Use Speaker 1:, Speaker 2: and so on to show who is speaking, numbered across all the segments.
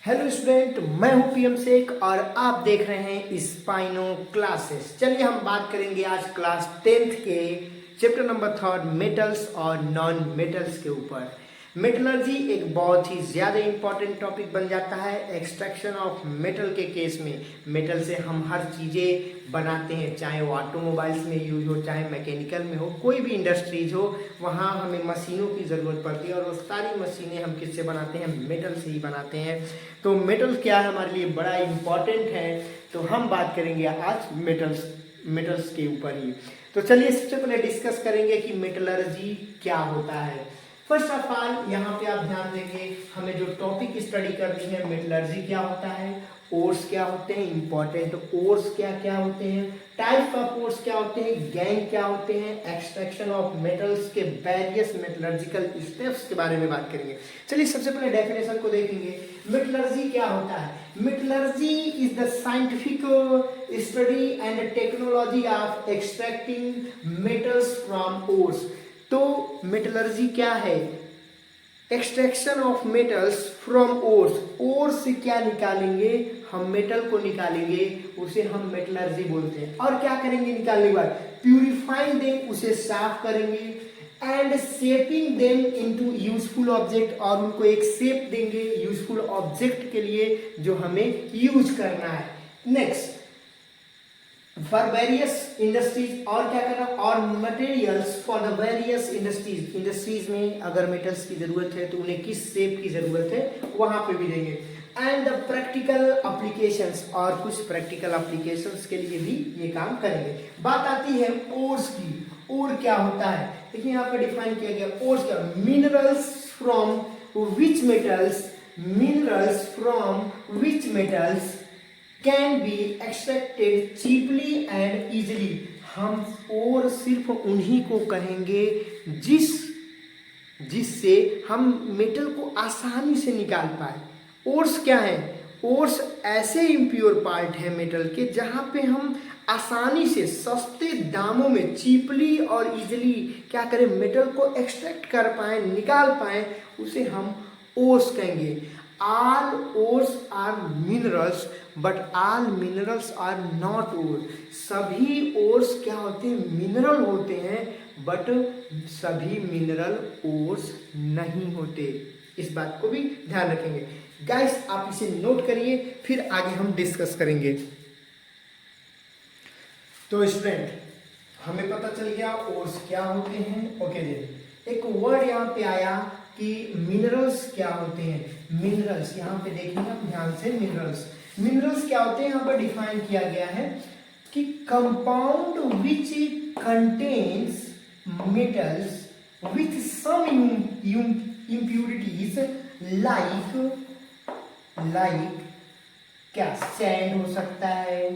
Speaker 1: Hello student, मैं हूं PM Sheikh और आप देख रहे हैं स्पाइनो क्लासेस। चलिए हम बात करेंगे आज क्लास 10th के चैप्टर नंबर 3 मेटल्स और नॉन मेटल्स के ऊपर। मेटलर्जी एक बहुत ही ज़्यादा इंपॉर्टेंट टॉपिक बन जाता है। एक्सट्रैक्शन ऑफ मेटल के केस में मेटल से हम हर चीज़ें बनाते हैं, चाहे वो ऑटोमोबाइल्स में यूज हो, चाहे मैकेनिकल में हो, कोई भी इंडस्ट्रीज हो, वहाँ हमें मशीनों की ज़रूरत पड़ती है और वो सारी मशीनें हम किससे बनाते हैं? मेटल से ही बनाते हैं। तो मेटल क्या है, हमारे लिए बड़ा इम्पॉर्टेंट है। तो हम बात करेंगे आज मेटल्स के ऊपर ही। तो चलिए सबसे पहले डिस्कस करेंगे कि मेटलर्जी क्या होता है। फर्स्ट ऑफ ऑल यहाँ पे आप ध्यान देंगे, हमें जो टॉपिक स्टडी करनी है, मेटलर्जी क्या होता है, ओर्स क्या होते हैं, इंपॉर्टेंट ओर्स क्या क्या होते हैं, टाइप ऑफ ओर्स क्या होते हैं, गैंग क्या होते हैं, एक्सट्रैक्शन ऑफ मेटल्स के वेरियस मेटलर्जिकल स्टेप्स के बारे में बात करेंगे। चलिए सबसे पहले डेफिनेशन को देखेंगे। मेटलर्जी क्या होता है? Metallurgy is the scientific study and technology of extracting metals from ores. तो मेटलर्जी क्या है? Extraction of metals from ores. Ores से क्या निकालेंगे? हम मेटल को निकालेंगे, उसे हम मेटलर्जी बोलते हैं। और क्या करेंगे निकालने के बाद? प्यूरिफाइंग देम, उसे साफ करेंगे, and shaping them into useful object, और उनको एक शेप देंगे यूजफुल ऑब्जेक्ट के लिए जो हमें यूज करना है। नेक्स्ट, फॉर वेरियस इंडस्ट्रीज, और क्या करना, और materials for the various industries में अगर मेटल्स की जरूरत है तो उन्हें किस शेप की जरूरत है वहां पे भी देंगे। एंड द प्रैक्टिकल एप्लीकेशंस, और कुछ प्रैक्टिकल एप्लीकेशंस के लिए भी ये काम करेंगे। बात आती है ओर्स की। ओर क्या होता है? देखिए यहाँ पे डिफाइन किया गया। ओर्स क्या? Minerals from which metals, minerals from which metals can be extracted cheaply and easily. हम और सिर्फ उन्हीं को कहेंगे जिससे हम मेटल को आसानी से निकाल पाए। ओर्स क्या है? ओर्स ऐसे इम्प्योर पार्ट है मेटल के जहाँ पे हम आसानी से सस्ते दामों में चीपली और इजिली क्या करें, मेटल को एक्सट्रैक्ट कर पाए, निकाल पाए, उसे हम ओर्स कहेंगे। All ores are minerals, but all minerals are not ore. सभी ores क्या होते हैं? मिनरल होते हैं, बट सभी मिनरल ओर्स नहीं होते। इस बात को भी ध्यान रखेंगे। गाइस आप इसे नोट करिए, फिर आगे हम डिस्कस करेंगे। तो स्टूडेंट, हमें पता चल गया ओर्स क्या होते हैं। ओके जी, एक वर्ड यहाँ पे आया कि मिनरल्स क्या होते हैं। मिनरल्स यहाँ पे देखेंगे आप ध्यान से। मिनरल्स क्या होते हैं? यहाँ पर डिफाइन किया गया है कि compound which contains metals with some impurities like क्या, सैंड हो सकता है,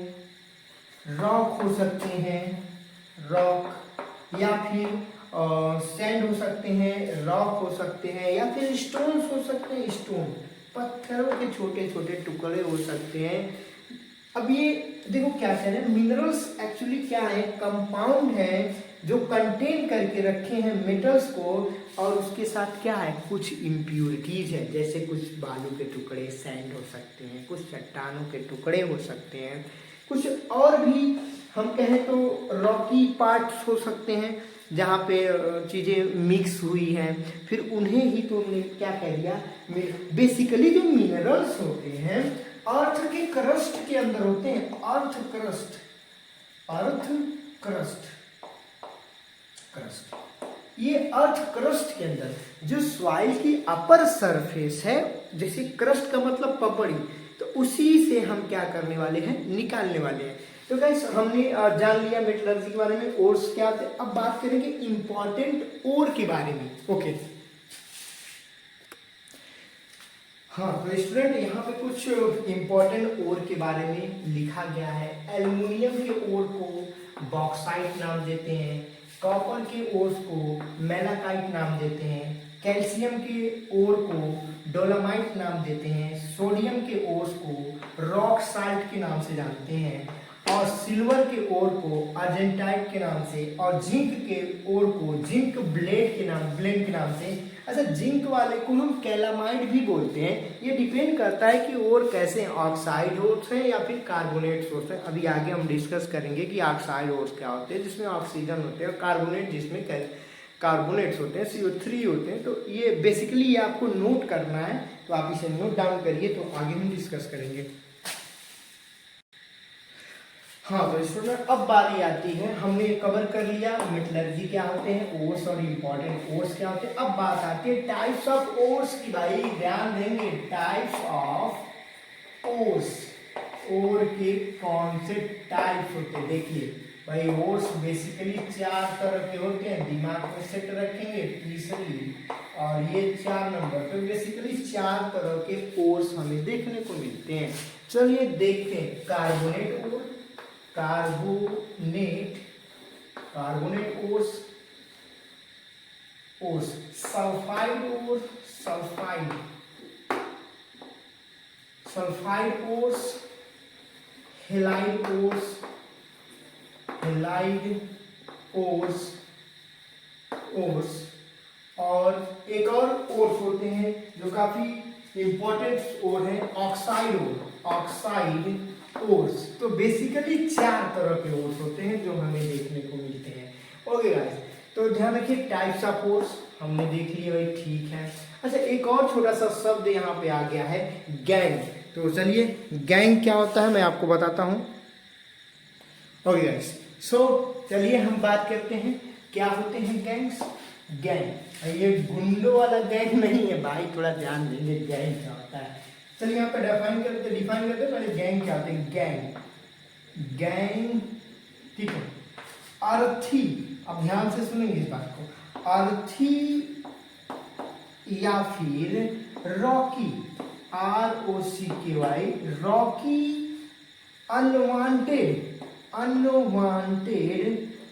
Speaker 1: रॉक हो सकते हैं, रॉक या फिर सैंड हो सकते हैं, रॉक हो सकते हैं, या फिर स्टोन्स हो सकते हैं, स्टोन पत्थरों के छोटे छोटे टुकड़े हो सकते हैं। अब ये देखो क्या कह रहे हैं, मिनरल्स एक्चुअली क्या है? कंपाउंड है जो कंटेन करके रखे हैं मेटल्स को, और उसके साथ क्या है? कुछ इम्प्यूरिटीज है, जैसे कुछ बालू के टुकड़े, सैंड हो सकते हैं, कुछ चट्टानों के टुकड़े हो सकते हैं, कुछ और भी हम कहें तो रॉकी पार्ट्स हो सकते हैं जहाँ पे चीज़ें मिक्स हुई हैं, फिर उन्हें ही तो हमने क्या कह दिया? बेसिकली जो मिनरल्स होते हैं अर्थ के क्रस्ट के अंदर होते हैं। अर्थ क्रस्ट ये अर्थ क्रस्ट के अंदर जो सॉइल की अपर सरफेस है, जैसे क्रस्ट का मतलब पपड़ी, तो उसी से हम क्या करने वाले हैं? निकालने वाले हैं। तो गाइस हमने जान लिया मेटलर्जी के बारे में, ओर्स क्या होते हैं। अब बात करेंगे इंपॉर्टेंट ओर के बारे में। ओके हाँ, तो स्टूडेंट यहाँ पे कुछ इंपॉर्टेंट ओर के बारे में लिखा गया है। एल्युमिनियम के ओर को बॉक्साइट नाम देते हैं, कॉपर के ओर को मेलाकाइट नाम देते हैं, कैल्शियम के ओर को डोलोमाइट नाम देते हैं, सोडियम के ओर को रॉक साल्ट के नाम से जानते हैं, और सिल्वर के ओर को अर्जेंटाइट के नाम से और जिंक के ओर को जिंक ब्लेड के नाम से। अच्छा, जिंक वाले को हम कैलामाइड भी बोलते हैं। ये डिपेंड करता है कि ओर कैसे, ऑक्साइड ओर्स हैं या फिर कार्बोनेट ओर्स हैं। अभी आगे हम डिस्कस करेंगे कि ऑक्साइड ओर्स क्या होते हैं, जिसमें ऑक्सीजन होते हैं, और कार्बोनेट जिसमें कार्बोनेट्स होते हैं, CO3 होते हैं। तो ये बेसिकली ये आपको नोट करना है, तो आप इसे नोट डाउन करिए, तो आगे हम डिस्कस करेंगे। हाँ, तो स्टूडेंट अब बारी आती है, हमने कवर कर लिया मेटलर्जी क्या होते हैं, ओर्स और इम्पोर्टेंट ओर्स क्या होते हैं। अब बात आती है टाइप्स ऑफ ओर्स की। भाई ध्यान देंगे, टाइप्स ऑफ ओर्स, ओर के कौन से टाइप होते हैं। देखिए भाई, ओर्स बेसिकली 4 तरह के होते हैं, दिमाग में सेट रखेंगे तीसरी और ये 4 नंबर। तो बेसिकली 4 तरह के ओर्स हमें देखने को मिलते हैं। चलिए देखते हैं। Carbonate ore, carbonate ores, sulphide ores, halide ores, और एक और ओर्स होते हैं जो काफी इंपॉर्टेंट ओर है, ऑक्साइड ओर्स। तो बेसिकली 4 तरह के ओर्स होते हैं जो हमें देखने को मिलते हैं। ओके गाइस, तो ध्यान रखिए, टाइप्स ऑफ ओर्स हमने देख लिए भाई, ठीक है। अच्छा, एक और छोटा सा शब्द यहाँ पे आ गया है, गैंग। तो चलिए, गैंग क्या होता है मैं आपको बताता हूँ। ओके गाइस, सो चलिए हम बात करते हैं क्या होते हैं गैंग्स। गैंग ये गुंडों वाला गैंग नहीं है भाई, थोड़ा ध्यान देंगे गैंग क्या होता है। चलिए यहाँ पे डिफाइन करते पहले गैंग क्या होते हैं। गैंग ठीक है, अर्थी, अब ध्यान से सुनेंगे इस बात को, अर्थी या फिर रॉकी, ROCKY, रॉकी अनवांटेड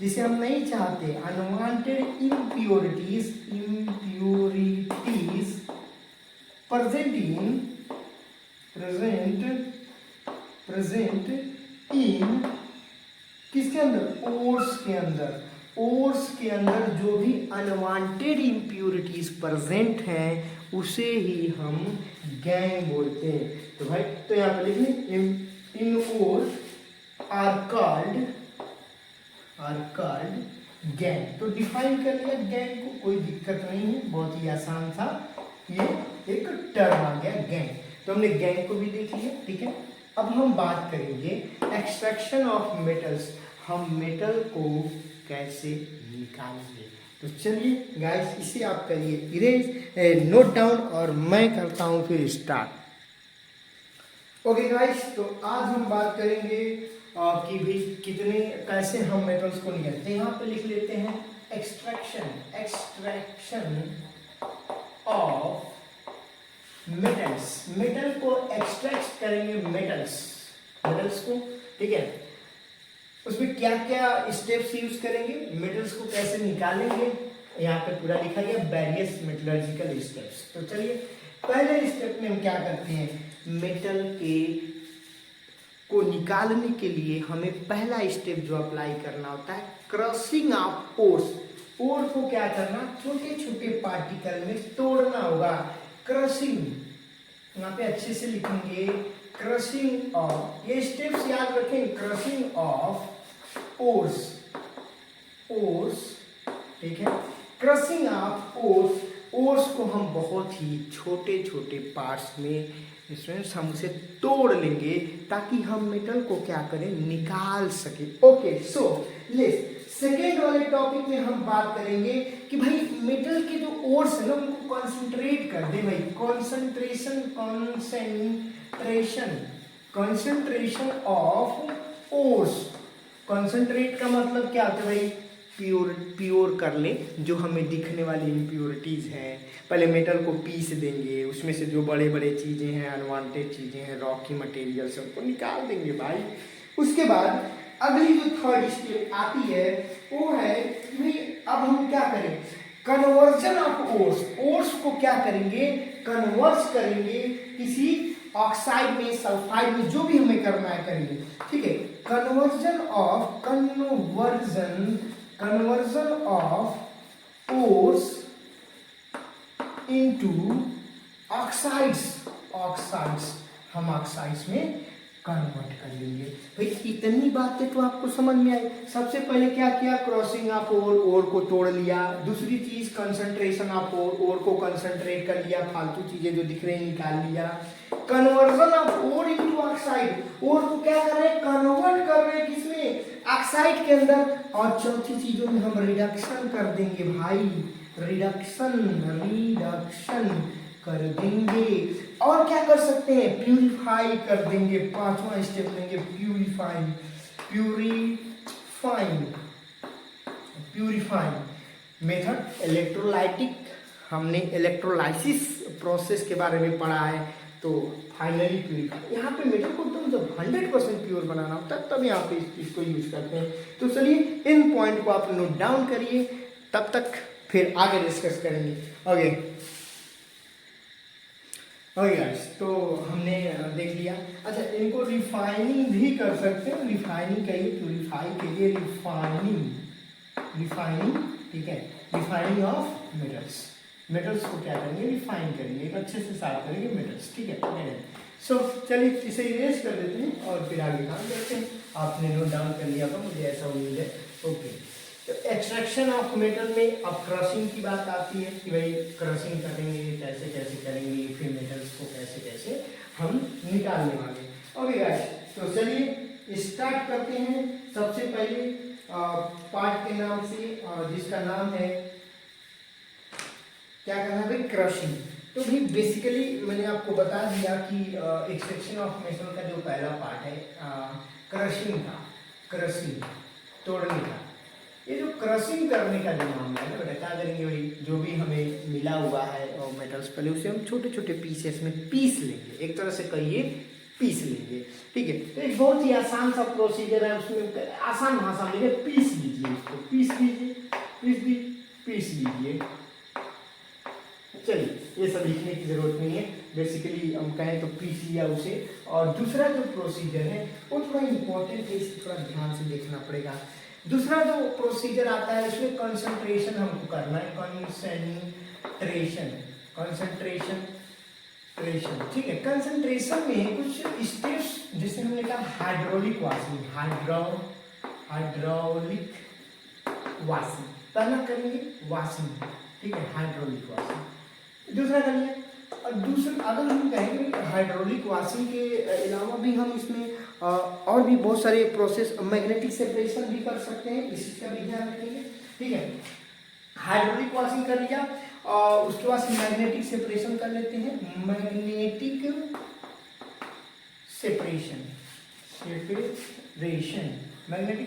Speaker 1: जिसे हम नहीं चाहते, अनवांटेड इम्प्योरिटीज प्रेजेंट इन किसके अंदर, ओर्स के अंदर जो भी अनवांटेड इम्प्योरिटीज प्रेजेंट हैं उसे ही हम गैंग बोलते हैं। तो भाई, तो यहाँ पे लिखिए, इन ओर आर कॉल्ड गैंग। तो डिफाइन कर लिया गैंग को, कोई दिक्कत नहीं है, बहुत ही आसान था, ये एक टर्म आ गया गैंग। तो हमने गैंग को भी देख लिया, ठीक है। अब हम बात करेंगे एक्सट्रैक्शन ऑफ मेटल्स, हम मेटल को कैसे निकालेंगे। तो चलिए गाइस, इसे आप करिए इरेज, नोट डाउन, और मैं करता हूं फिर स्टार्ट। ओके गाइस, तो आज हम बात करेंगे कि भी कैसे हम मेटल्स को निकालते हैं। यहाँ पे लिख लेते हैं एक्सट्रैक्शन ऑफ मेटल्स। मेटल को एक्सट्रैक्ट करेंगे, मेटल्स को, ठीक है। उसमें क्या क्या स्टेप्स यूज करेंगे, मेटल्स को कैसे निकालेंगे, यहाँ पे पूरा लिखा गया, वेरियस मेटलर्जिकल स्टेप्स। तो चलिए, पहले स्टेप में हम क्या करते हैं, मेटल को निकालने के लिए हमें पहला स्टेप जो अप्लाई करना होता है, क्रशिंग ऑफ ओर्स। ओर को क्या करना, छोटे छोटे पार्टिकल में तोड़ना होगा। क्रशिंग, यहाँ पे अच्छे से लिखेंगे, क्रशिंग ऑफ, ये स्टेप्स याद रखें, क्रशिंग ऑफ ओर्स, ठीक है। क्रशिंग ऑफ ओर्स को हम बहुत ही छोटे छोटे पार्ट्स में स्टूडेंट्स हम उसे तोड़ लेंगे ताकि हम मेटल को क्या करें, निकाल सके। ओके, सो लेट्स सेकेंड वाले टॉपिक में हम बात करेंगे कि भाई मेटल के जो ओर्स है ना उनको कॉन्सेंट्रेट कर दे भाई, कंसंट्रेशन ऑफ ओर्स। कंसंट्रेट का मतलब क्या होता है भाई, प्योर कर ले जो हमें दिखने वाली इम्प्योरिटीज हैं। पहले मेटल को पीस देंगे, उसमें से जो बड़े बड़े चीजें हैं, अनवांटेड चीजें हैं, रॉकी मटेरियल सबको निकाल देंगे भाई। उसके बाद अगली जो थर्ड स्टेप आती है वो है कि अब हम क्या करें, कन्वर्जन ऑफ ओर्स को क्या करेंगे, कन्वर्ट करेंगे किसी ऑक्साइड में, सल्फाइड में, जो भी हमें करना है करेंगे, ठीक है। conversion of ores into oxides हम ऑक्साइड्स में कन्वर्ट कर लेंगे। भाई इतनी बातें तो आपको समझ में आई। सबसे पहले क्या किया, क्रॉसिंग ऑफ ओर को तोड़ लिया। दूसरी चीज कंसंट्रेशन ऑफ ओर को कंसंट्रेट कर लिया, फालतू चीजें जो दिख रही हैं निकाल लिया। Conversion of ore into oxide, ore को क्या कर रहे हैं, कन्वर्ट कर रहे हैं किसमें, ऑक्साइड के अंदर। और चौथी चीजों में हम रिडक्शन कर देंगे भाई, रिडक्शन कर देंगे। और क्या कर सकते हैं, प्यूरिफाई कर देंगे। पांचवा स्टेप लेंगे प्यूरिफाइंग मेथड। इलेक्ट्रोलाइटिक, हमने इलेक्ट्रोलाइसिस प्रोसेस के बारे में पढ़ा है। तो फाइनली प्यूरिफाई, यहाँ पे मेटल को एकदम जब 100% प्योर बनाना होता है तब यहाँ पे इस चीज को यूज करते हैं। तो चलिए इन पॉइंट को आप नोट डाउन करिए, तब तक फिर आगे डिस्कस करेंगे। ओके गाइस, तो हमने देख लिया। अच्छा, इनको रिफाइनिंग भी कर सकते हैं। रिफाइनिंग कहिए, प्यूरिफाई कहिए, रिफाइनिंग, ठीक है। रिफाइनिंग ऑफ मेटल्स को क्या करेंगे, रिफाइन करेंगे, एक अच्छे से साफ करेंगे मेटल्स, ठीक है। सो चलिए इसे इरेज कर देते हैं और फिर आगे काम करते हैं। आपने नोट डाउन कर लिया था, मुझे ऐसा उम्मीद है। ओके, तो एक्सट्रैक्शन ऑफ मेटल में अब क्रशिंग की बात आती है कि भाई क्रशिंग करेंगे, कैसे कैसे करेंगे, फिर मेटल्स को कैसे कैसे हम निकालने वाले। ओके गाइस, तो चलिए स्टार्ट करते हैं। सबसे पहले पार्ट के नाम से, जिसका नाम है, क्या करना है भाई, क्रशिंग। तो भी बेसिकली मैंने आपको बता दिया कि एक्सट्रैक्शन ऑफ मेटल का जो पहला पार्ट है क्रशिंग, तोड़ने का। ये जो क्रशिंग करने का जो मामला है ना बेटा, क्या करेंगे भाई, जो भी हमें मिला हुआ है और मेटल्स, पहले उसे हम छोटे छोटे पीसेस में पीस लेंगे, एक तरह से कहिए पीस लेंगे, ठीक है। तो एक बहुत ही आसान सा प्रोसीजर है, उसमें आसान भाषा में पीस लीजिए इसको, पीस लीजिए। चलिए, ये सब लिखने की जरूरत नहीं है, बेसिकली हम कहें तो पीस लिया उसे। और दूसरा जो प्रोसीजर है वो थोड़ा इंपॉर्टेंट है, इसे थोड़ा ध्यान से देखना पड़ेगा। दूसरा जो प्रोसीजर आता है उसमें कंसंट्रेशन हमको करना है, कंसंट्रेशन, ठीक है। कंसंट्रेशन में कुछ स्टेप्स, जैसे हमने कहा हाइड्रोलिक वाशिंग, पहला करेंगे वाशिंग, ठीक है, हाइड्रोलिक वाशिंग। दूसरा करिए, और दूसरा अगर हम कहेंगे हाइड्रोलिक वाशिंग के अलावा भी हम इसमें और भी बहुत सारे प्रोसेस, मैग्नेटिक सेपरेशन भी कर सकते हैं, इसका भी ध्यान रखेंगे, ठीक है। हाइड्रोलिक वाशिंग कर लिया और उसके बाद मैग्नेटिक सेपरेशन कर लेते हैं। मैग्नेटिक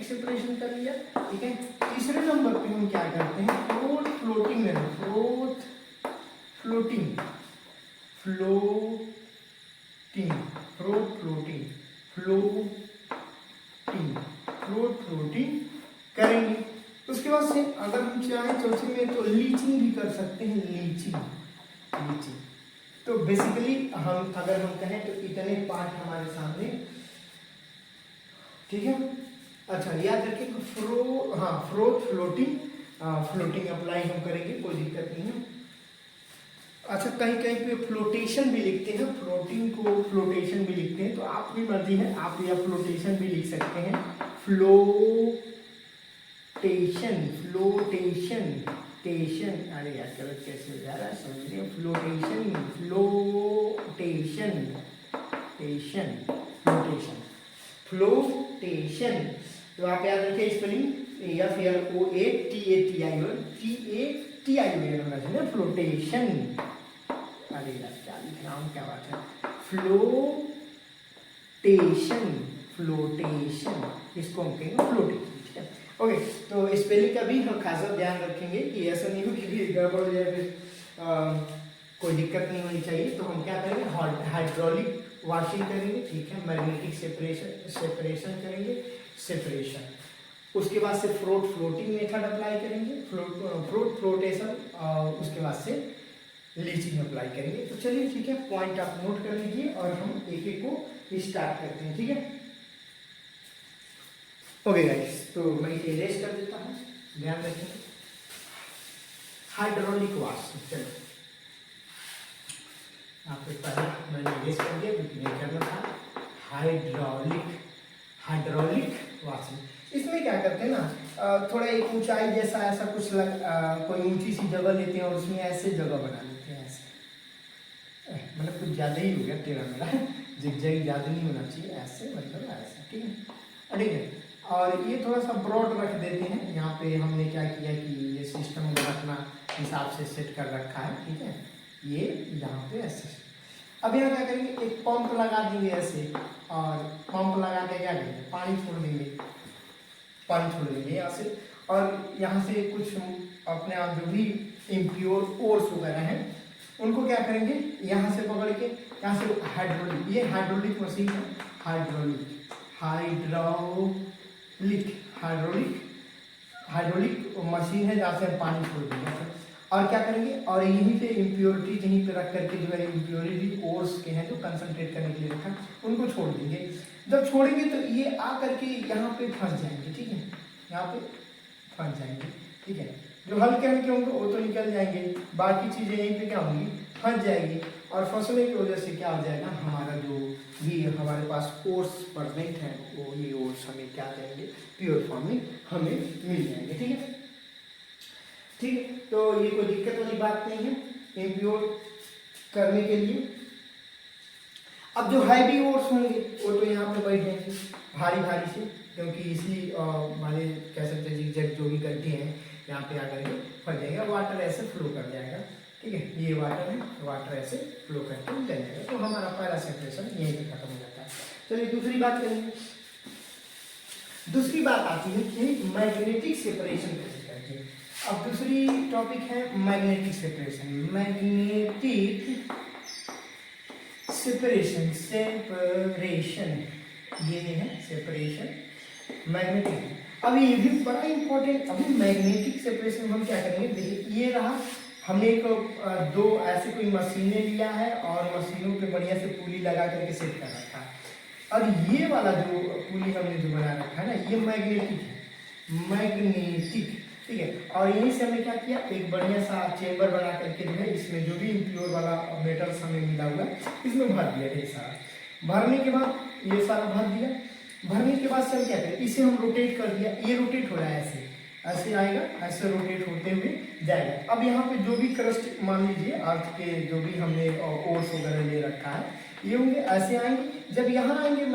Speaker 1: सेपरेशन कर लिया, ठीक है। तीसरे नंबर पे हम क्या करते हैं, फ्लोटिंग करेंगे। उसके बाद से अगर हम चाहें चौथे में तो लीचिंग भी कर सकते हैं, लीचिंग। तो बेसिकली हम अगर हम कहें तो इतने पार्ट हमारे सामने, ठीक है। अच्छा, याद रखिए फ्लोटिंग अप्लाई हम करेंगे, कोई दिक्कत नहीं है। अच्छा, कहीं कहीं पे फ्लोटेशन भी लिखते हैं, फ्लोटिंग को फ्लोटेशन भी लिखते हैं, तो आपकी मर्जी है, आप या फ्लोटेशन भी लिख सकते हैं। फ्लोटेशन, अरे यार गलत कैसे हो जा रहा है, समझिए, फ्लोटेशन। तो आप याद रखिए स्पेलिंग, FLOATATION फ्लोटेशन। अरे यार क्या लिख रहा हूँ, क्या बात है, फ्लोटेशन, इसको हम कहेंगे फ्लोटेशन, ठीक है। ओके, तो स्पेलिंग का भी हम खासा ध्यान रखेंगे कि ऐसा नहीं हो कि गड़बड़ हो जाए, फिर कोई दिक्कत नहीं होनी चाहिए। तो हम क्या करेंगे, हाइड्रोलिक वाशिंग करेंगे, ठीक है। मैग्नेटिक सेपरेशन करेंगे, उसके बाद से फ्लोटिंग मेथड अप्लाई करेंगे, फ्लोटेशन, और उसके बाद से लीचिंग अप्लाई करेंगे। तो चलिए ठीक है, पॉइंट आप नोट कर लीजिए और हम एक एक को स्टार्ट करते हैं, ठीक है। ओके गाइस, तो मैं इसे इरेज कर देता हूँ, ध्यान रखें। हाइड्रोलिक वाश, चलो यहाँ पे पहले मैंने इरेज कर दिया क्योंकि नहीं करना था। हाइड्रोलिक वॉशिंग, इसमें क्या करते हैं ना, थोड़ा एक ऊंचाई जैसा ऐसा कुछ कोई ऊंची सी जगह लेते हैं और उसमें ऐसे जगह बना लेते हैं, ऐसे मतलब कुछ ज़्यादा ही हो गया टेढ़ा मेरा, जिगजैग ज़्यादा नहीं होना चाहिए, ऐसे मतलब ऐसा, ठीक है। ठीक है, और ये थोड़ा सा ब्रॉड रख देते हैं। यहाँ पे हमने क्या किया कि ये सिस्टम को अपना हिसाब से सेट कर रखा है, ठीक है। ये यहाँ पे ऐसे, अब यहाँ क्या करेंगे, एक पंप लगा देंगे ऐसे, और पंप लगा के क्या करेंगे, पानी छोड़ देंगे यहाँ से, और यहाँ से कुछ अपने आप जो भी इम्प्योर ओर्स वगैरह हैं उनको क्या करेंगे, यहाँ से पकड़ के, यहाँ से हाइड्रोलिक, ये हाइड्रोलिक मशीन है, हाइड्रोलिक मशीन है जहाँ से हम पानी छोड़ देंगे। और क्या करेंगे, और यहीं पे इम्प्योरिटीज यहीं पे रख करके जो है इम्प्योरिटी ओर्स के हैं जो कंसंट्रेट करने के लिए रखा, उनको छोड़ देंगे। जब छोड़ेंगे तो ये आ करके यहाँ पे फंस जाएंगे, ठीक है, यहाँ पे फंस जाएंगे, ठीक है। जो हल्के हल्के होंगे वो तो निकल जाएंगे, बाकी चीज़ें यहीं पे क्या होंगी, फंस जाएगी, और फंसने की वजह से क्या हो जाएगा, हमारा जो भी हमारे पास ओर्स प्रेजेंट है वो ये ओर्स हमें क्या करेंगे, प्योर फॉर्म में हमें मिल जाएंगे, ठीक है। ठीक है, तो ये कोई दिक्कत वाली बात नहीं है इम्प्योर करने के लिए। अब जो हैवी ओर्स होंगे वो तो यहाँ पे बैठ जाएंगे भारी से, क्योंकि इसी वाले कह सकते हैं जिगजैग जो भी गड्ढे हैं यहाँ पे आकर के फंस जाएगा, वाटर ऐसे फ्लो कर जाएगा, ठीक है। ये वाटर है, वाटर ऐसे फ्लो करके निकल जाएगा, तो हमारा पहला सेपरेशन यहीं पे खत्म हो जाता है। चलिए दूसरी बात करेंगे। दूसरी बात आती है कि मैग्नेटिक सेपरेशन कैसे करते हैं। अब दूसरी टॉपिक है मैग्नेटिक सेपरेशन। ये है सेपरेशन मैग्नेटिक। अभी ये भी बड़ा इंपॉर्टेंट, अभी मैग्नेटिक सेपरेशन हम क्या करेंगे, देखिए ये रहा, हमने एक दो ऐसे कोई मशीनें लिया है और मशीनों पे बढ़िया से पुली लगा करके सेट कर रखा है, और ये वाला जो पुली हमने जो बना रखा है ना, ये मैग्नेटिक है, ठीक है। और यहीं से हमने क्या किया, एक बढ़िया सा चेम्बर बना करके जो है इसमें जो भी इम्प्योर वाला मेटल्स हमें मिला हुआ है इसमें भर दिया ढेर सारा। भरने के बाद ये सारा भर दिया, भरने के बाद से हम क्या करें, इसे हम रोटेट कर दिया, ये रोटेट हो रहा है ऐसे आएगा, ऐसे रोटेट होते हुए जाएगा। अब यहाँ पे जो भी क्रस्ट मान लीजिए अर्थ के जो भी हमने ओर्स वगैरह ले रखा है ये होंगे, ऐसे आएंगे। जब यहाँ आएंगे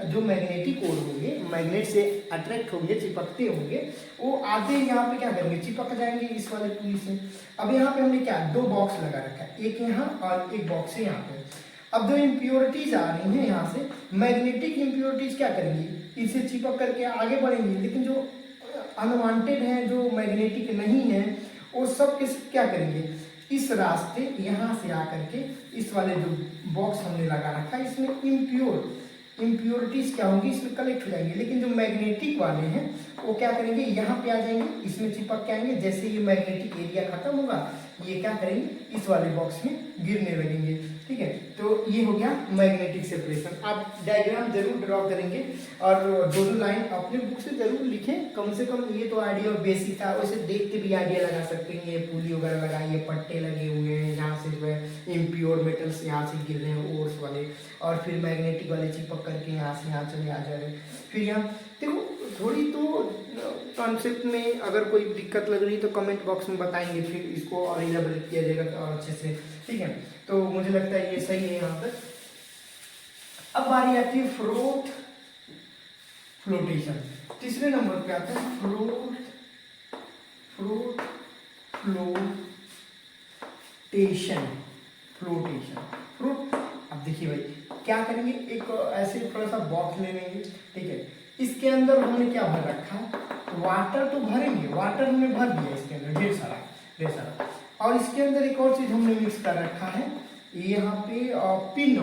Speaker 1: जो मैग्नेटिक ओर होंगे, मैग्नेट से अट्रैक्ट होंगे, चिपकते होंगे, वो आधे यहाँ पे क्या करेंगे, चिपक जाएंगे इस वाले पुली से। अब यहाँ पे हमने क्या, दो बॉक्स लगा रखा है, एक यहाँ और एक बॉक्स है यहाँ पे। अब जो इम्प्योरिटीज आ रही हैं यहाँ से, मैग्नेटिक इम्प्योरिटीज क्या करेंगी, इसे चिपक करके आगे बढ़ेंगी, लेकिन जो अनवांटेड हैं, जो मैग्नेटिक नहीं है, वो सब क्या करेंगे, इस रास्ते यहाँ से आकर के इस वाले जो बॉक्स हमने लगा रखा है इसमें इम्प्योरिटीज क्या होंगी, इसमें कलेक्ट हो जाएंगे। लेकिन जो मैग्नेटिक वाले हैं वो क्या करेंगे, यहाँ पे आ जाएंगे, इसमें चिपक के आएंगे। जैसे ये मैग्नेटिक एरिया खत्म होगा, ये क्या करेंगे, इस वाले बॉक्स में गिरने लगेंगे, ठीक है। तो ये हो गया मैग्नेटिक सेपरेशन। आप डायग्राम जरूर ड्रॉ करेंगे और दो लाइन अपने बुक से जरूर लिखें, कम से कम ये तो आइडिया बेसिक था, वैसे देख के भी आइडिया लगा सकते हैं। ये पुली वगैरह लगाई, ये पट्टे लगे हुए हैं, यहाँ से जो है इम्प्योर मेटल्स यहाँ से गिर रहे हैं ओर्स वाले, और फिर मैग्नेटिक वाले चिपक करके यहाँ से यहाँ चले आ जा रहे हैं। फिर यहाँ देखो थोड़ी तो कॉन्सेप्ट में अगर कोई दिक्कत लग रही है तो कमेंट बॉक्स में बताएंगे, फिर इसको और इलेबोरेट किया जाएगा और अच्छे से, ठीक है। तो मुझे लगता है ये सही है यहाँ तक। अब बारी आती है फ्लोटेशन। तीसरे नंबर पे आता है फ्लोटेशन। अब देखिए भाई क्या करेंगे, एक ऐसे थोड़ा सा बॉक्स ले लेंगे, ठीक है। इसके अंदर हमने क्या भर रखा है, वाटर तो भरेंगे, वाटर हमने भर दिया इसके अंदर ढेर सारा। और इसके अंदर एक और चीज हमने मिक्स कर रखा है, यहाँ पे पिन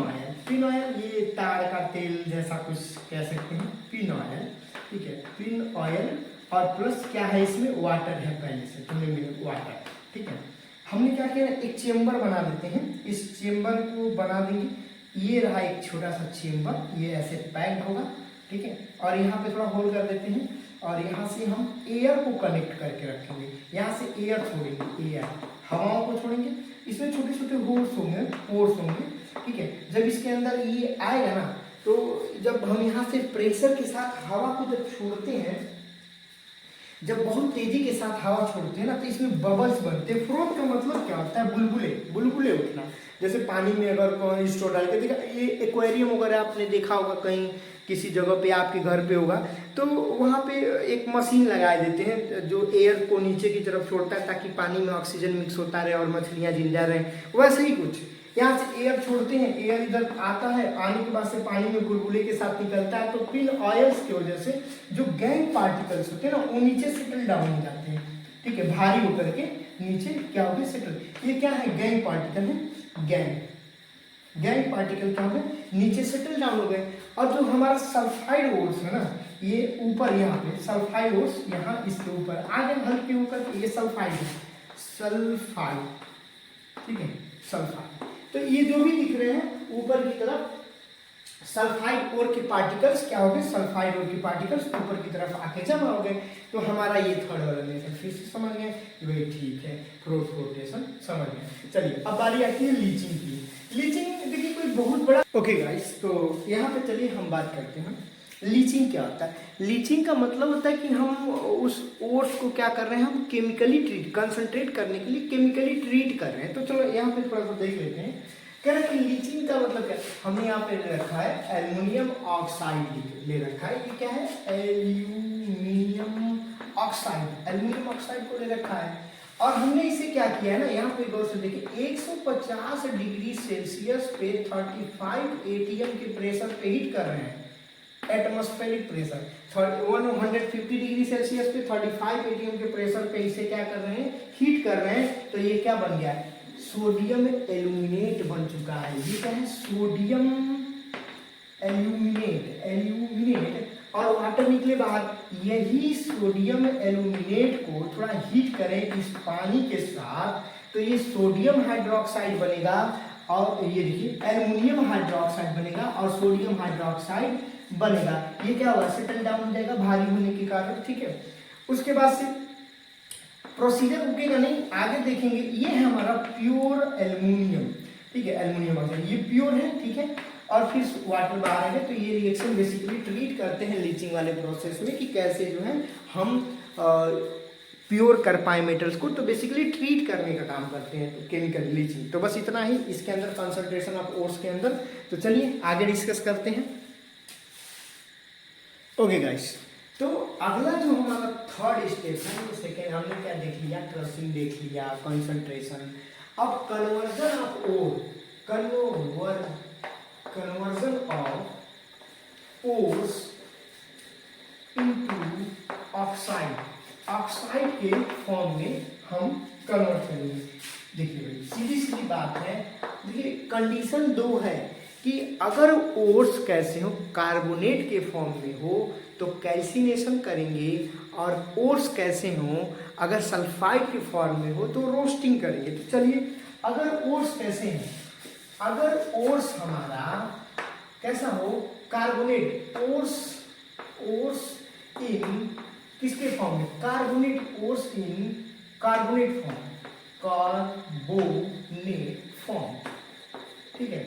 Speaker 1: ऑयल, ये ताड़ का तेल जैसा कुछ कह सकते हैं, पिन ऑयल, ठीक है। पिन ऑयल और प्लस क्या है, इसमें वाटर है पहले से, वाटर, ठीक है। हमने क्या किया, एक चेम्बर बना देते हैं, इस चेम्बर को बना देंगे। ये रहा एक छोटा सा चेम्बर, ये ऐसे पैक होगा, ठीक है। और यहाँ पे थोड़ा होल कर देते हैं और यहाँ से हम एयर को कनेक्ट करके रखेंगे। यहाँ से एयर छोड़ेंगे, एयर हवाओं को छोड़ेंगे, इसमें छोटे छोटे होल्स होंगे, पोर्स होंगे, ठीक है। जब इसके अंदर ये आएगा ना, तो जब हम यहाँ से प्रेशर के साथ हवा को जब छोड़ते हैं, जब बहुत तेजी के साथ हवा छोड़ते हैं ना, तो इसमें बबल्स बनते हैं। फ्रोथ का मतलब क्या होता है? बुलबुले, बुलबुले उठना। जैसे पानी में अगर स्टोर डाल के, देखा ये एक्वेरियम वगैरह आपने देखा होगा, कहीं किसी जगह पे आपके घर पे होगा, तो वहाँ पे एक मशीन लगा देते हैं जो एयर को नीचे की तरफ छोड़ता है ताकि पानी में ऑक्सीजन मिक्स होता रहे और मछलियाँ जिंदा रहें। वैसे ही कुछ यहाँ से एयर छोड़ते हैं, एयर इधर आता है, आने के बाद से पानी में बुलबुले के साथ निकलता है, तो फिर ऑयल्स की वजह से जो गैंग पार्टिकल्स होते हैं ना, वो नीचे सेटल डाउन हो जाते हैं, ठीक है। भारी होकर के नीचे क्या हो गए? सेटल। ये क्या है? गैंग पार्टिकल है। गैंग पार्टिकल क्या हो गए? नीचे सेटल डाउन हो गए। और जो हमारा सल्फाइड ओर्स है ना, ये ऊपर यहाँ पे सल्फाइड ओर्स, यहाँ इसके ऊपर आगे हल्के ऊपर, ये सल्फाइड है, सल्फाइड, ठीक है, सल्फाइड। तो ये जो भी दिख रहे हैं ऊपर की तरफ सल्फाइड ओर के पार्टिकल्स क्या हो गए? सल्फाइड ओर के पार्टिकल्स ऊपर की तरफ आके जमा हो गए। तो हमारा ये थर्ड वाला मेथड फिर से समझ गए, वही ठीक है, फ्रोथ रोटेशन समझ गए। चलिए अब बारी आती है लीचिंग की। लीचिंग देखिए कोई बहुत बड़ा, ओके गाइस, तो यहाँ पे चलिए हम बात करते हैं लीचिंग क्या होता है। लीचिंग का मतलब होता है कि हम उस ओर्स को क्या कर रहे हैं? हम केमिकली ट्रीट, कंसंट्रेट करने के लिए केमिकली ट्रीट कर रहे हैं। तो चलो यहाँ पे थोड़ा सा देख लेते हैं। कह रहे हैं कि लीचिंग का मतलब क्या? हमने यहाँ पे ले रखा है एल्युमिनियम ऑक्साइड, ले रखा है। ये क्या है? एल्यूमिनियम ऑक्साइड, एल्यूमिनियम ऑक्साइड को ले रखा है। और हमने इसे क्या किया है ना, यहाँ पे गौर से देखिए, 150 डिग्री सेल्सियस पे 35 एटीएम के प्रेशर पे हीट कर रहे हैं। एटमॉस्फेरिक प्रेशर 150 डिग्री सेल्सियस पे 35 एटीएम के प्रेशर पे इसे क्या कर रहे हैं? हीट कर रहे हैं। तो ये क्या बन गया है? सोडियम एल्यूमिनेट बन चुका है। ये क्या है? सोडियम एल्यूमिनेट, एल्यूमिनेट, और वाटर निकले बाहर। यही सोडियम एल्यूमिनेट को थोड़ा हीट करें इस पानी के साथ, तो ये सोडियम हाइड्रोक्साइड बनेगा। और ये देखिए एल्युमिनियम हाइड्रोक्साइड बनेगा और सोडियम हाइड्रोक्साइड बनेगा। ये क्या होगा? सेटल डाउन हो जाएगा भारी होने के कारण, ठीक है। उसके बाद से प्रोसीजर रुकेगा नहीं, आगे देखेंगे। ये है हमारा प्योर एल्युमिनियम, ठीक है, एल्युमिनियम ऑक्साइड, ये प्योर है, ठीक है। और फिर वाटर बाहर आएगा। तो ये रिएक्शन बेसिकली ट्रीट करते हैं लीचिंग वाले प्रोसेस में कि कैसे जो है हम प्योर कर पाए मेटल्स को। तो बेसिकली ट्रीट करने का काम करते हैं तो केमिकल लीचिंग। तो बस इतना ही इसके अंदर कंसंट्रेशन ऑफ ओर्स के अंदर। तो चलिए आगे डिस्कस करते हैं। ओके गाइस, तो अगला जो हमारा थर्ड स्टेप है, वो सेकेंड हमने क्या देख लिया? क्रशिंग देख लिया, कंसंट्रेशन। अब conversion of ore, conversion of ores into oxide, oxide के फॉर्म में हम कन्वर्ट करेंगे। देखिए भाई सीधी सीधी बात है। देखिए कंडीशन दो है कि अगर ओर्स कैसे हो, कार्बोनेट के फॉर्म में हो तो कैल्सिनेशन करेंगे, और ओर्स कैसे हो अगर सल्फाइड के फॉर्म में हो तो रोस्टिंग करेंगे। तो चलिए अगर ओर्स कैसे हैं, अगर ओर्स हमारा कैसा हो? कार्बोनेट, ओर्स इन किसके फॉर्म में? कार्बोनेट, ओर्स इन कार्बोनेट फॉर्म, कार्बोनेट फॉर्म, ठीक है।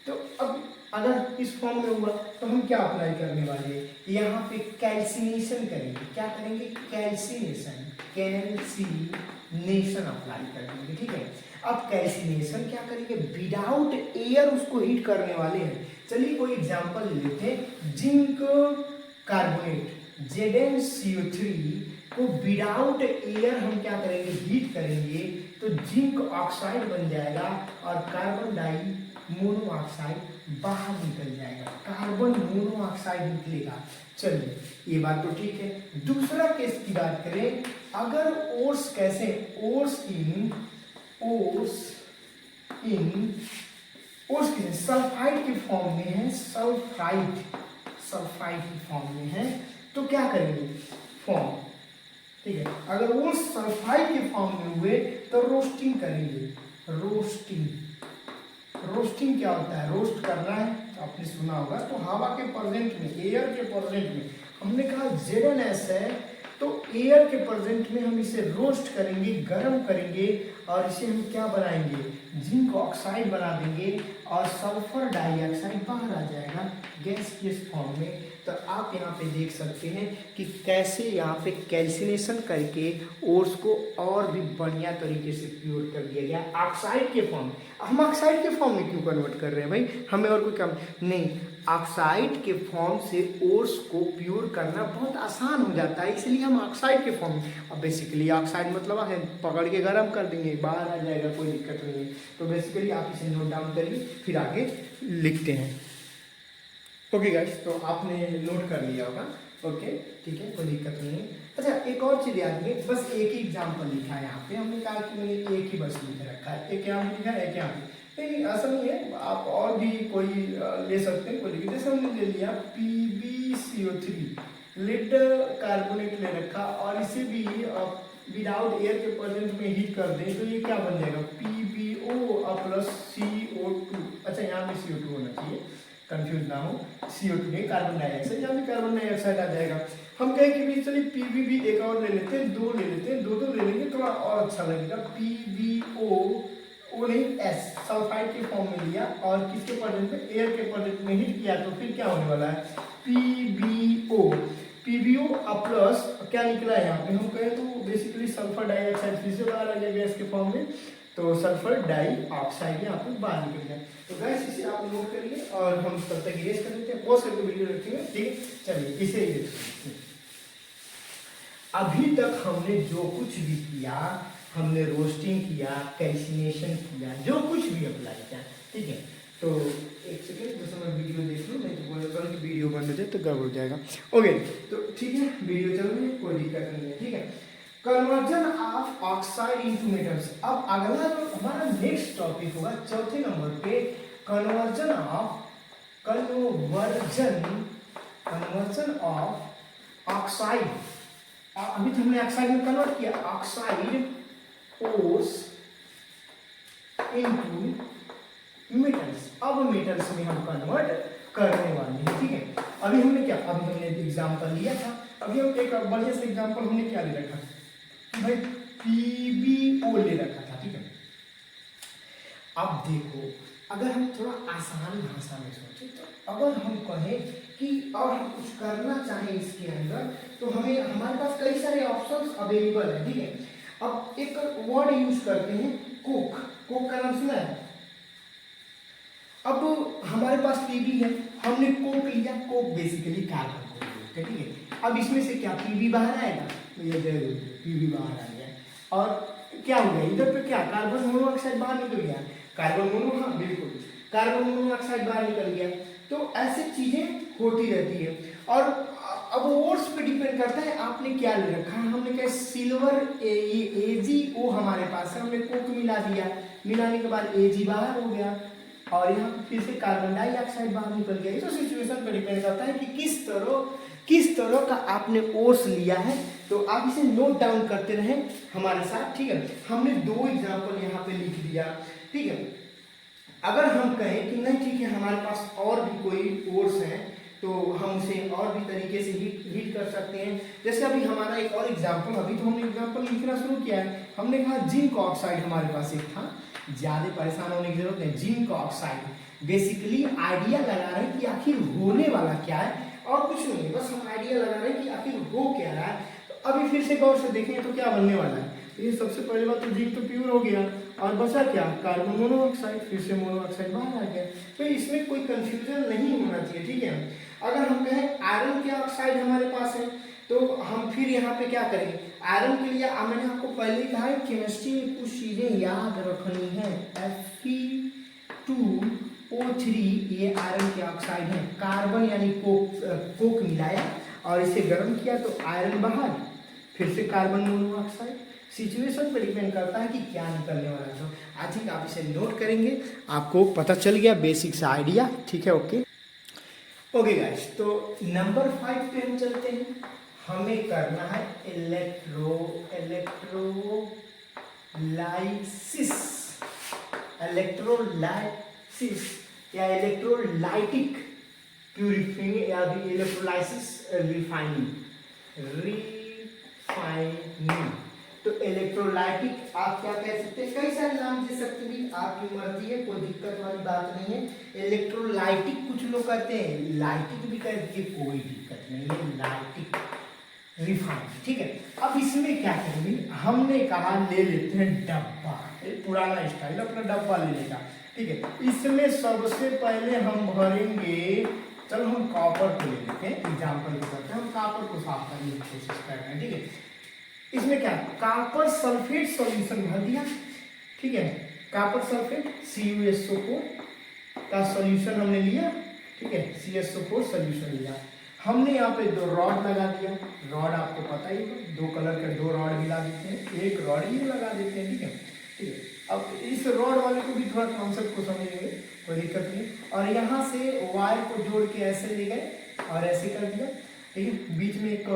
Speaker 1: तो अब अगर इस फॉर्म में हुआ तो हम क्या अप्लाई करने वाले हैं? यहाँ पे कैल्सिनेशन करेंगे। क्या करेंगे? कैल्सिनेशन, कैल्सिनेशन अप्लाई करेंगे, ठीक है। अब कैल्सिनेशन क्या करेंगे? विदाउट एयर उसको हीट करने वाले हैं। चलिए कोई एग्जांपल लेते हैं। जिंक कार्बोनेट ZnCO3 को विदाउट एयर हम क्या करेंगे? हीट करेंगे, तो जिंक ऑक्साइड बन जाएगा और कार्बन डाई मोनोऑक्साइड बाहर निकल जाएगा, कार्बन मोनोऑक्साइड निकलेगा। चलिए ये बात तो ठीक है। दूसरा केस की बात करें, अगर ओर्स कैसे? ओर्स इन सल्फाइड के फॉर्म में है, सल्फाइड के फॉर्म में है, तो क्या करेंगे? फॉर्म, ठीक है। अगर वो सल्फाइड के फॉर्म में हुए तो रोस्टिंग करेंगे, रोस्टिंग, रोस्टिंग क्या होता है, रोस्ट करना है, आपने सुना होगा। तो हवा के प्रेजेंट में, एयर के प्रेजेंट में, हमने कहा Z1S है, तो एयर के प्रेजेंट में हम इसे रोस्ट करेंगे, गर्म करेंगे और इसे हम क्या बनाएंगे, जिंक ऑक्साइड बना देंगे और सल्फर डाइऑक्साइड बाहर आ जाएगा गैस के फॉर्म में। तो आप यहाँ पे देख सकते हैं कि कैसे यहाँ पे कैल्सिनेशन करके ओर्स को और भी बढ़िया तरीके से प्योर कर दिया गया ऑक्साइड के फॉर्म में। हम ऑक्साइड के फॉर्म में क्यों कन्वर्ट कर रहे हैं भाई, हमें और कोई काम नहीं, ऑक्साइड के फॉर्म से ओर्स को प्योर करना बहुत आसान हो जाता है, इसलिए हम ऑक्साइड के फॉर्म में। अब बेसिकली ऑक्साइड मतलब है पकड़ के गर्म कर देंगे, बाहर आ जाएगा, कोई दिक्कत नहीं है। तो बेसिकली आप इसे नोट डाउन करिए, फिर आगे लिखते हैं। ओके गाइस, तो आपने नोट कर लिया होगा, ओके ठीक है, कोई दिक्कत नहीं है। अच्छा, एक और चीज़ याद रखिए, बस एक ही एग्जाम्पल लिखा है यहाँ पे, हमने कहा कि मैंने एक ही बस लिख रखा है, एक यहाँ लिखा है, एक यहाँ पे। नहीं ऐसा नहीं है, आप और भी कोई ले सकते हैं, कोई लिखिए। जैसे हमने ले लिया PbCO3 लिड कार्बोनेट ले रखा और इसे भी विदाउट एयर के प्रेजेंट में हीट कर दें तो ये क्या बन जाएगा, PbO प्लस CO2। अच्छा, यहाँ पे CO2 होना चाहिए, कंफ्यूज ना हो, CO2 नहीं, कार्बन डाइऑक्साइड, यहाँ भी कार्बन डाइऑक्साइड आ जाएगा। हम कहें कि भी चलिए PB भी एक और ले लेते हैं, दो ले लेते हैं, दो ले लेंगे, थोड़ा और अच्छा लगेगा। PbO ओ नहीं, S सल्फाइड के फॉर्म में लिया और किसके प्रेजेंट में, एयर के प्रेजेंट में हीट किया, तो फिर क्या होने वाला है, PbO प्लस क्या निकला है यहाँ पे, हम कहें तो बेसिकली सल्फर डाइऑक्साइड फिर से बाहर आ गया गैस के फॉर्म में, तो सल्फर डाइऑक्साइड यहाँ पे बाहर निकल जाए। तो गैस इसे आप नोट करिए और हम तब तक इरेज कर देते हैं, पॉज करके वीडियो रखेंगे, ठीक। चलिए इसे इरेज करते हैं। अभी तक हमने जो कुछ भी किया, हमने रोस्टिंग किया, कैल्सिनेशन किया, जो कुछ भी अप्लाई किया, ठीक है। तो एक सेकेंड, बस मैं वीडियो देख लूँ, नहीं तो बोल कि वीडियो बंद हो जाए तो गड़बड़ हो जाएगा। ओके, तो ठीक है, वीडियो चल रही है, कोई दिक्कत नहीं है, ठीक है। Conversion of oxide into metals. अब अगला जो हमारा नेक्स्ट टॉपिक होगा चौथे नंबर पे, कन्वर्जन ऑफ ऑक्साइड। अभी तो हमने ऑक्साइड में कन्वर्ट किया, ऑक्साइड ओर्स इनटू मेटल्स। अब मेटल्स में हम कन्वर्ट करने वाले हैं, ठीक है। अभी हमने क्या, अभी हमने एग्जांपल लिया था, अभी हम एक बढ़िया से एग्जांपल हमने क्या ले रखा कि भाई PbO ले रखा था, ठीक है। अब देखो, अगर हम थोड़ा आसान भाषा में सोचें, तो अगर हम कहें कि और हम कुछ करना चाहें इसके अंदर, तो हमें हमारे पास कई सारे ऑप्शंस अवेलेबल है, ठीक है। अब एक वर्ड यूज करते हैं, कोक। कोक का नाम सुना है। अब हमारे पास Pb है, हमने कोक लिया, कोक बेसिकली कार्बन को बोलते हैं, ठीक है। अब इसमें से क्या Pb बाहर आएगा, तो ये जरूर Pb बाहर आ गया, और क्या हो गया इधर पे, क्या कार्बन मोनोऑक्साइड बाहर निकल गया, कार्बन मोनो, हाँ बिल्कुल, कार्बन मोनोऑक्साइड बाहर निकल गया। तो ऐसी चीजें होती रहती है। और अब ओर्स पे डिपेंड करता है आपने क्या ले रखा है। हमने क्या सिल्वर AgO हमारे पास है, हमने कोक मिला दिया, मिलाने के बाद Ag बाहर हो गया और यहाँ फिर से कार्बन डाइऑक्साइड बाहर निकल गया। तो सिचुएशन पर डिपेंड करता है कि किस तरह का आपने ओर्स लिया है। तो आप इसे नोट डाउन करते रहें हमारे साथ, ठीक है। हमने दो एग्जांपल यहाँ पे लिख दिया, ठीक है। अगर हम कहें कि नहीं ठीक है, हमारे पास और भी कोई ओर्स हैं, तो हम उसे और भी तरीके से हीट कर सकते हैं। जैसे अभी हमारा एक और एग्जांपल, अभी तो हमने एग्जांपल लिखना शुरू किया है, हमने कहा जिंक ऑक्साइड हमारे पास एक था, ज्यादा परेशान होने की जरूरत नहीं। जिंक ऑक्साइड बेसिकली आइडिया लगा रहे हैं कि आखिर होने वाला क्या है, और कुछ नहीं, बस हम आइडिया लगा रहे हैं कि आखिर हो क्या रहा है। तो अभी फिर से गौर से देखें तो क्या बनने वाला है। ये सबसे पहले बात तो जिंक तो प्योर हो गया, और बचा क्या, कार्बन मोनोऑक्साइड, फिर से मोनोऑक्साइड बाहर आ गया। तो इसमें कोई कंफ्यूजन नहीं होना चाहिए, ठीक है। अगर हम कहें आयरन के ऑक्साइड हमारे पास है, तो हम फिर यहाँ पे क्या करेंगे, आयरन के लिए मैंने आपको पहले ही कहा है केमिस्ट्री में कुछ चीजें याद रखनी है। Fe2O3 ये आयरन के ऑक्साइड है, कार्बन यानी कोक मिलाया और इसे गर्म किया तो आयरन बाहर, फिर से कार्बन मोनोऑक्साइड। सिचुएशन पर डिपेंड करता है कि क्या निकलने वाला है। आई थिंक आप इसे नोट करेंगे, आपको पता चल गया बेसिक सा आइडिया, ठीक है। ओके गाइस, तो नंबर 5 पे हम चलते हैं। हमें करना है इलेक्ट्रोलाइसिस। या इलेक्ट्रोलाइटिक प्यूरिफाइंग या इलेक्ट्रोलाइसिस रिफाइनिंग। तो इलेक्ट्रोलाइटिक आप क्या कह सकते हैं, कई सारे नाम दे सकते हैं, आपकी मर्जी है, कोई दिक्कत वाली बात नहीं है। इलेक्ट्रोलाइटिक कुछ लोग कहते हैं, लाइटिक भी कहते हैं, कोई दिक्कत नहीं है, लाइटिक रिफाइन, ठीक है। अब इसमें क्या करेंगे, हमने कहा ले लेते हैं डब्बा, पुराना स्टाइल अपना डब्बा लेने का, ठीक है। इसमें सबसे पहले हम भरेंगे, चलो हम कॉपर को ले लेते हैं एग्जाम्पल के तौर पे, हम कॉपर को साफ करने की कोशिश कर रहे हैं, ठीक है। इसमें क्या कॉपर सल्फेट सॉल्यूशन भर दिया, ठीक है। कॉपर सल्फेट CuSO4 का सॉल्यूशन हमने लिया, ठीक है, CSO4 सॉल्यूशन लिया। हमने यहाँ पे 2 रॉड लगा दिया, रॉड आपको पता ही है, 2 कलर के 2 रॉड मिला देते हैं, एक रॉड ये लगा देते हैं, ठीक है, ठीक है। अब इस रॉड वाले को भी थोड़ा कॉन्सेप्ट को समझेंगे, कोई दिक्कत नहीं। और यहाँ से वायर को जोड़ के ऐसे ले गए और ऐसे कर दिया, ठीक है, बीच में एक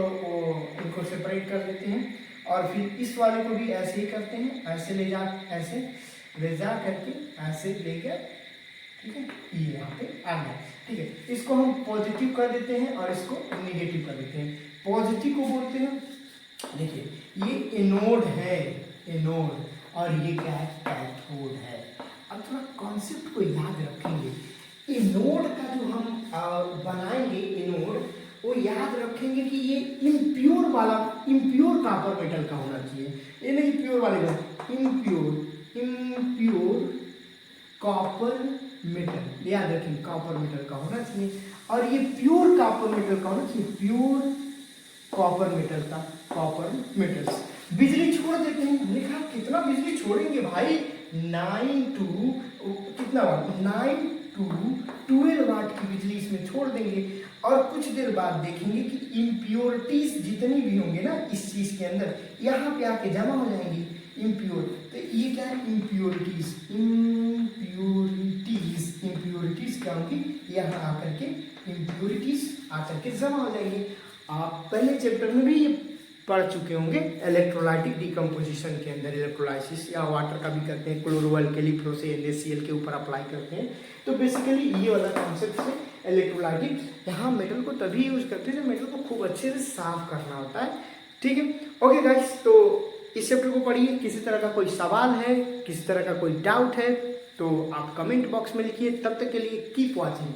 Speaker 1: इनको सेपरेट कर देते हैं, और फिर इस वाले को भी ऐसे ही करते हैं, ऐसे ले जा करके ऐसे ले गया, ठीक है, ये यहाँ पे आ गया, ठीक है। इसको हम पॉजिटिव कर देते हैं और इसको नेगेटिव कर देते हैं। पॉजिटिव को बोलते हैं, देखिए ये एनोड है, एनोड, और ये क्या है, कैथोड है। अब थोड़ा कॉन्सेप्ट को याद रखेंगे, एनोड का जो हम बनाएंगे एनोड, वो याद रखेंगे कि ये इम्प्योर वाला, इम्प्योर कॉपर मेटल का होना चाहिए, ये नहीं प्योर वाले का, इम्प्योर कॉपर मेटल, याद रखें कॉपर मेटल का होना चाहिए। और ये प्योर कॉपर मेटल का होना चाहिए, प्योर कॉपर मेटल का, कॉपर मेटल्स। बिजली छोड़ देते हैं, हमने कहा कितना बिजली छोड़ेंगे भाई, 9 to 12 वाट की बिजली इसमें छोड़ देंगे, और कुछ देर बाद देखेंगे कि इम्प्योरिटीज जितनी भी होंगे ना इस चीज के अंदर, यहाँ पे आके जमा हो जाएंगी इम्प्योर। तो ये क्या है, इम्प्योरिटीज, इम्प्योरिटीज क्या होंगी, यहाँ आकर के इम्प्योरिटीज आकर के जमा हो जाएंगी। आप पहले चैप्टर में भी ये पढ़ चुके होंगे, इलेक्ट्रोलाइटिक डिकम्पोजिशन के अंदर इलेक्ट्रोलाइसिस या वाटर का भी करते हैं, क्लोरोअल्कली फ्लो से NaCl के ऊपर अप्लाई करते हैं। तो बेसिकली ये वाला कॉन्सेप्ट से इलेक्ट्रोलाइटिक, यहाँ मेटल को तभी यूज करते हैं जब मेटल को खूब अच्छे से साफ करना होता है, ठीक है। ओके गाइस, तो इस चैप्टर को पढ़िए, किसी तरह का कोई सवाल है, किसी तरह का कोई डाउट है तो आप कमेंट बॉक्स में लिखिए। तब तक के लिए कीप वॉचिंग।